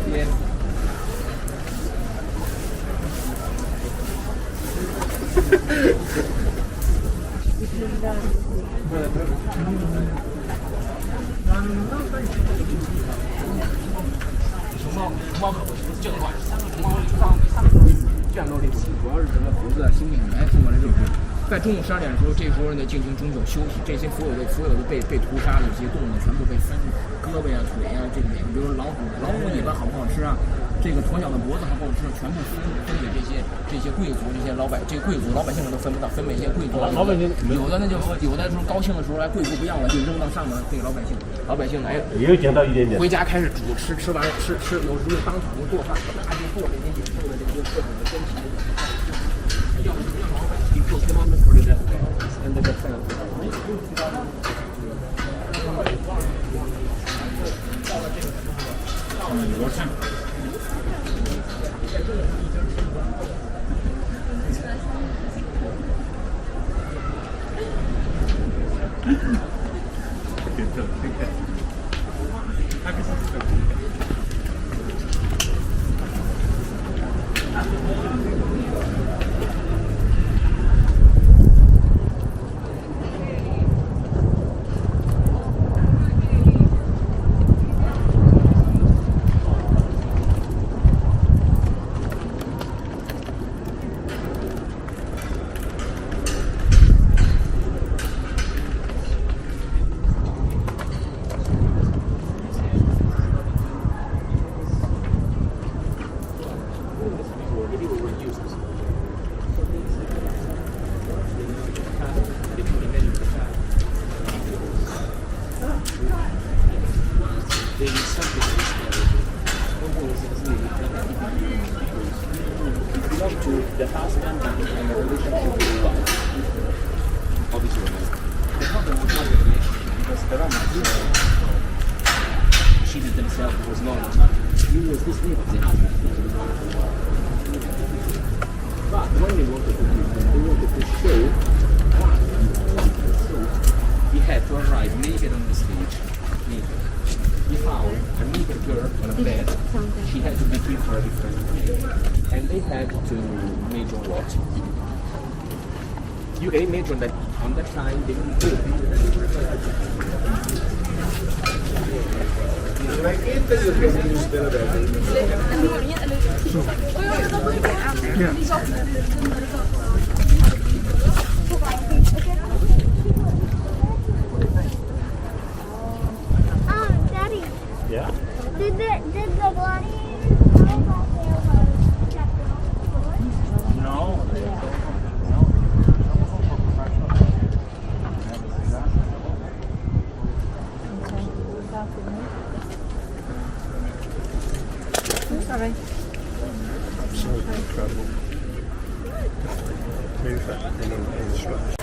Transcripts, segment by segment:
Yes. 猫可不是这个玩意儿，猫这样都得主要是什么猴子啊、猩猩来送过来肉食。在中午12点的时候，这时候呢进行中午休息，这些所有的被屠杀的这些动物全部被分胳膊呀、腿呀，这个比如老虎尾巴好不好吃啊？这个鸵鸟的脖子好不好吃？全部分给这些贵族、这些老百姓们都分不到，分给一些贵族。老百姓有的时候高兴的时候，贵族不要了，就扔到上面给老百姓。老百姓来也有捡到一点点。回家开始煮吃完吃，有时候当场就做饭，那就做这些野兽的这些各种的珍奇。要老百姓做他们说的跟这个饭。我看。The husband and the relationship with God. Obviously, the problem was not the relationship because the Romans cheated themselves. It was not. He was this way of the husband. But when they wanted to do it, they wanted to show God. So he had to arrive naked on the stage. Naked. He found a naked girl on a bed. She had to be treated for a different way. And they had to measure what? You can imagine that on that time they didn't do Daddy. Yeah. Did the Gladiator? No. Sorry. So incredible. Move that thing in stretch.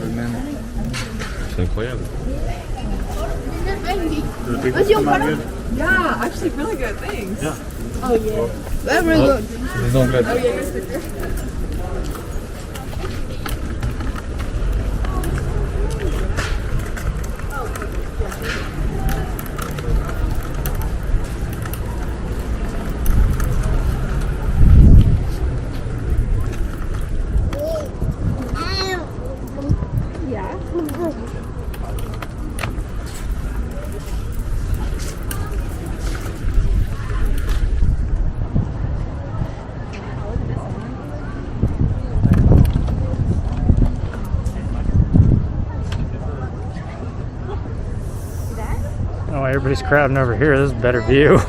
Remember. C'est incroyable. The big one good? Yeah, actually really good. Thanks. Yeah. Oh, yeah. That's really good. It's not good. Oh, yeah, your sticker. Oh, everybody's crowding over here. This is a better view.